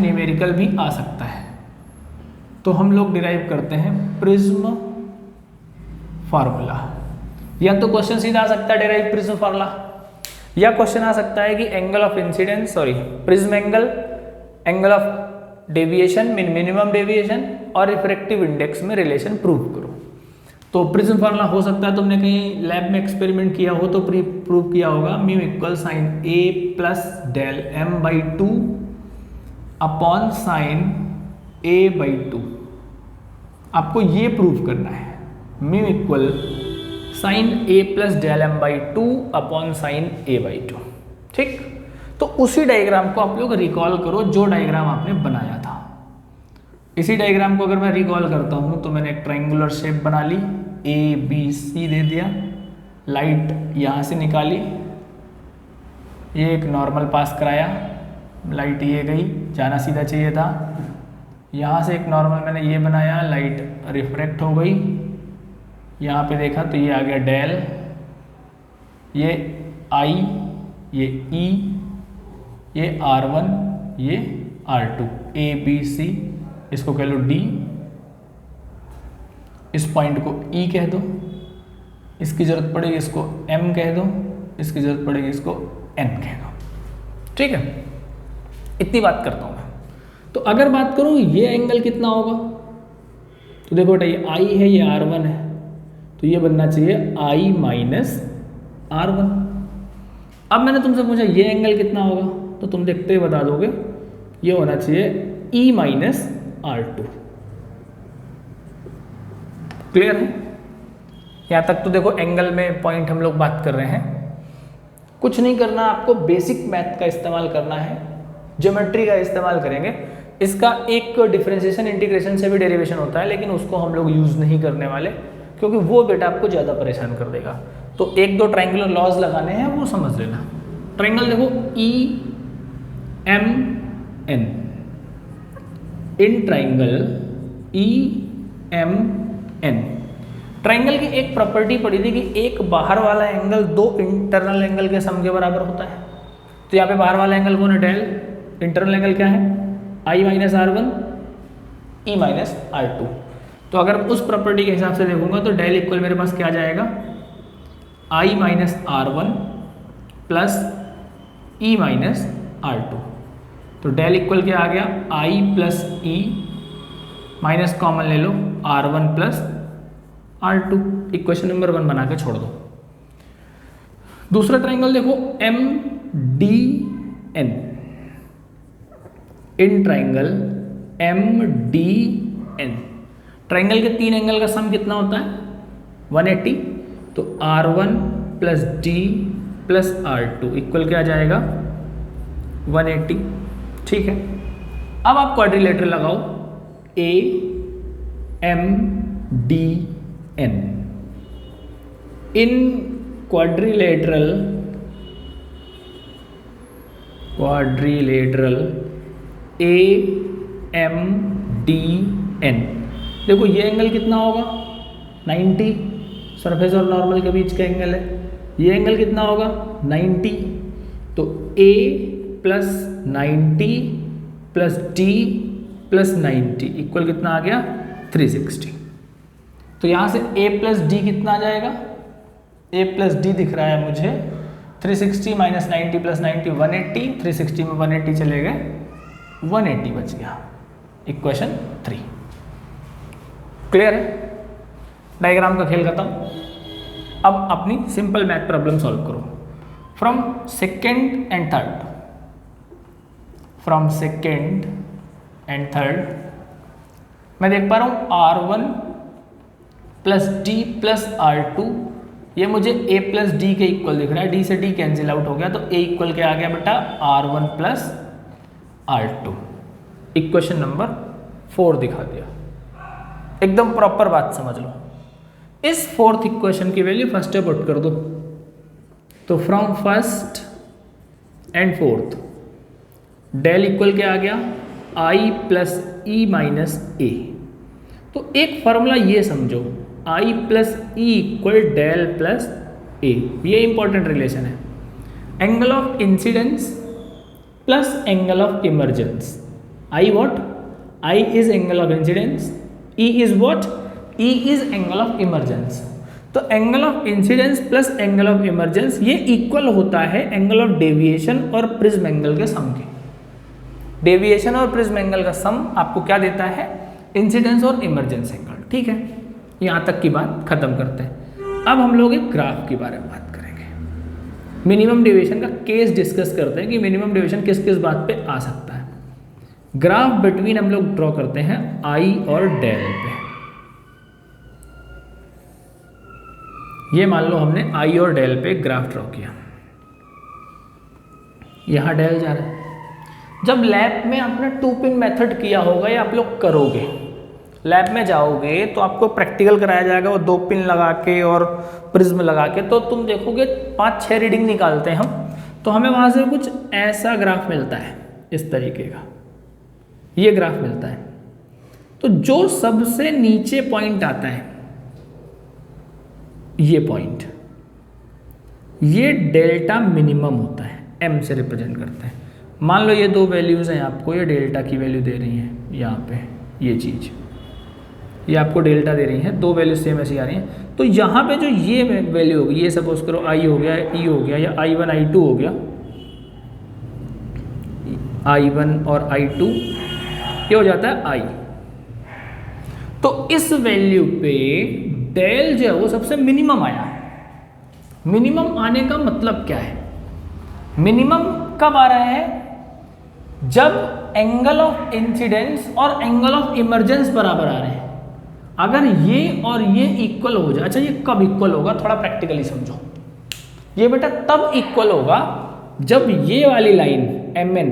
Numerical भी आ सकता है। तो हम लोग डिराइव करते हैं प्रिज्म फार्मूला। या तो क्वेश्चन सीधा आ सकता है डिराइव प्रिज्म फार्मूला, या क्वेश्चन आ सकता है कि angle of incidence prism angle of deviation minimum deviation और रिफ्रैक्टिव इंडेक्स में रिलेशन प्रूव करो। तो प्रिज्म फार्मूला हो सकता है तुमने कहीं लैब में एक्सपेरिमेंट किया हो तो प्रूव किया होगा, mu equal sine A plus del M by two upon sine A by two. आपको ये प्रूव करना है, mu equal sine A plus del M by two upon sine A by two. ठीक, तो उसी डायग्राम को आप लोग रिकॉल करो जो डायग्राम आपने बनाया था। इसी डायग्राम को अगर मैं रिकॉल करता हूं तो मैंने एक ट्रायंगुलर शेप बना ली, ए बी सी दे दिया, लाइट यहां से निकाली, ये एक नॉर्मल पास कराया, लाइट ये गई, जाना सीधा चाहिए था। यहाँ से एक नॉर्मल मैंने ये बनाया, लाइट रिफ्रैक्ट हो गई, यहाँ पे देखा तो ये आ गया डेल, ये आई, ये ई, ये R1, ये R2, ए बी सी, इसको कह लो डी, इस पॉइंट को ई कह दो, इसकी जरूरत पड़ेगी इसको एम कह दो, इसकी जरूरत पड़ेगी इसको एन कह दो। ठीक है, इतनी बात करता हूं मैं। तो अगर बात करूं ये एंगल कितना होगा, तो देखो बेटा ये आई है, ये R1 है, तो ये बनना चाहिए I माइनस R1। अब मैंने तुमसे पूछा ये एंगल कितना होगा, तो तुम देखते ही बता दोगे ये होना चाहिए E माइनस R2। क्लियर है? यहां तक तो देखो एंगल में पॉइंट हम लोग बात कर रहे हैं, कुछ नहीं करना, आपको बेसिक मैथ का इस्तेमाल करना है, ज्योमेट्री का इस्तेमाल करेंगे। इसका एक डिफरेंशिएशन इंटीग्रेशन से भी डेरिवेशन होता है, लेकिन उसको हम लोग यूज नहीं करने वाले क्योंकि वो बेटा आपको ज़्यादा परेशान कर देगा। तो एक दो ट्रायंगुलर लॉज लगाने हैं, वो समझ लेना। ट्रायंगल देखो E M N, in triangle E M N, triangle की एक प्रॉपर्टी पड़ी थी कि एक बाहर वाला एंगल दो इंटरनल एंगल के सम के बराबर होता है। तो यहाँ पे बाहर वाला एंगल कौन है, डेल, इंटरनल एंगल क्या है, आई minus R1, E minus R2। तो अगर उस प्रॉपर्टी के हिसाब से देखूंगा तो डेल इक्वल मेरे पास क्या आ जाएगा, आई minus R1 plus E minus R2। तो डेल इक्वल क्या आ गया, आई प्लस ई, माइनस कॉमन ले लो, R1 plus R2। Equation number 1 बना के छोड़ दो। दूसरा ट्रायंगल देखो M D N, in triangle M D N, triangle के तीन एंगल का सम कितना होता है, 180। तो R1 plus D plus R2 equal क्या आ जाएगा, 180। ठीक है, अब आप क्वाड्रिलेटरल लगाओ, A M D N, in quadrilateral A M D N. देखो ये एंगल कितना होगा, 90, सरफेस और नॉर्मल के बीच का एंगल है। ये एंगल कितना होगा, 90। तो A plus 90 plus D plus 90 equal कितना आ गया, 360। तो यहाँ से A प्लस डी कितना आ जाएगा, A प्लस डी दिख रहा है मुझे, 360 माइनस 90 प्लस 90 180, 360 में 180 चले गए, 180 बच गया। इक्वेशन 3। क्लियर है? डायग्राम का खेल खत्म। अब अपनी सिंपल मैथ प्रॉब्लम सॉल्व करो from second and third. From second and third मैं देख पा रहा हूँ R1 plus D plus R2, ये मुझे A प्लस डी के इक्वल दिख रहा है, D से D कैंसिल आउट हो गया, तो A इक्वल क्या आ गया बेटा, R1 plus R2। Equation number 4 दिखा दिया। एकदम प्रॉपर बात समझ लो। इस फोर्थ इक्वेशन की वैल्यू फर्स्ट पे पुट कर दो। तो from first and fourth del equal क्या आ गया, I plus E minus A. तो एक फॉर्मूला ये समझो, I plus E equal del plus A, ये इंपॉर्टेंट रिलेशन है। Angle of incidence plus angle of emergence, I what? I is angle of incidence, E is what? E is angle of emergence। तो angle of incidence plus angle of emergence ये equal होता है angle of deviation और prism angle के सम के। Deviation और prism angle का सम आपको क्या देता है? इंसिडेंस और इमरजेंस एंगल। ठीक है, यहाँ तक की बात खत्म करते हैं। अब हम लोग एक ग्राफ के बारे में बात करेंगे। मिनिमम डेविएशन का केस डिस्कस करते हैं कि मिनिमम डेविएशन किस किस बात पे आ सकता है। ग्राफ बिटवीन हम लोग ड्रॉ करते हैं आई और डेल पे। ये मान लो हमने आई और डेल पे ग्राफ ड्रॉ किया, यहां डेल जा रहा है। जब लैब में आपने 2 पिन मेथड किया होगा या आप लोग करोगे, लैब में जाओगे तो आपको प्रैक्टिकल कराया जाएगा वो 2 पिन लगा के और प्रिज्म लगा के, तो तुम देखोगे 5-6 रीडिंग निकालते हैं हम, तो हमें वहां से कुछ ऐसा ग्राफ मिलता है, इस तरीके का ये ग्राफ मिलता है। तो जो सबसे नीचे पॉइंट आता है, ये पॉइंट, ये डेल्टा मिनिमम होता है, एम से रिप्रेजेंट करते हैं। मान लो ये 2 वैल्यूज हैं, आपको ये डेल्टा की वैल्यू दे रही हैं, यहाँ पे ये चीज ये आपको डेल्टा दे रही हैं, 2 वैल्यू सेम ऐसी आ रही हैं। तो यहाँ पे जो ये वैल्यू होगी, ये सपोज करो आई हो गया, ई हो गया, या I1 I2 हो गया, I1 और I2 ये हो जाता है I। तो इस वैल्यू पे डेल जो है वो सबसे मिनिमम आया। मिनिमम आने का मतलब क्या है? मिनिमम कब आ रहा है? जब एंगल ऑफ इंसिडेंस और एंगल ऑफ इमरजेंस बराबर आ रहे हैं। अगर ये और ये इक्वल हो जाए, अच्छा ये कब इक्वल होगा, थोड़ा प्रैक्टिकली समझो। ये बेटा तब इक्वल होगा जब ये वाली लाइन MN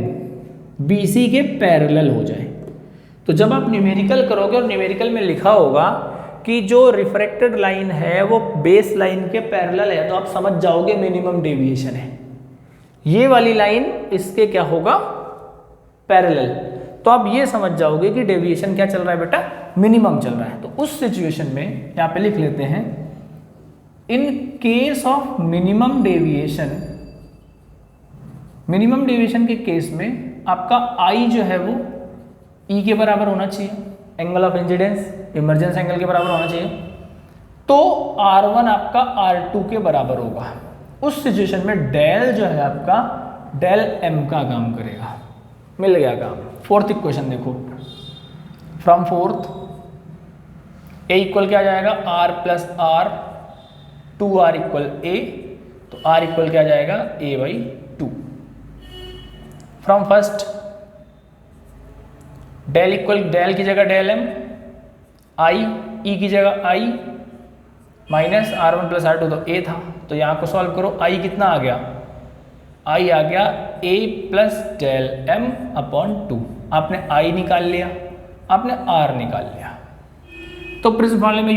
BC के पैरेलल हो जाए। तो जब आप न्यूमेरिकल करोगे और न्यूमेरिकल में लिखा होगा कि जो रिफ्रैक्टेड लाइन है वो बेस लाइन के पैरेलल है, तो आप समझ जाओगे मिनिमम डेविएशन है। ये वाली लाइन इसके क्या होगा? पैरेलल। तो आप ये समझ जाओगे कि डेविएशन क्या चल रहा है बेटा? मिनिमम चल रहा है। तो उस सिचुएशन में यहाँ पे लिख लेते हैं, in case of minimum deviation, minimum deviation के केस में आपका आई जो है वो ई के बराबर होना चाहिए, angle of incidence emergence angle के बराबर होना चाहिए। तो R1 आपका R2 के बराबर होगा। उस सिचुएशन में डेल जो है आपका डेल M का काम करेगा। मिल गया काम। 4th इक्वेशन देखो, फ्रॉम 4th A इक्वल क्या आ जाएगा? R plus R, 2R equal A, तो R इक्वल क्या आ जाएगा? A/2। From first del equal, del की जगह डेल M, आई ई की जगह आई, माइनस R1 प्लस R2 तो A था, तो यहाँ को सॉल्व करो। आई कितना आ गया? आई आ गया A plus del M upon 2। आपने आई निकाल लिया, आपने R निकाल लिया। तो प्रिज्म फॉर्मूले में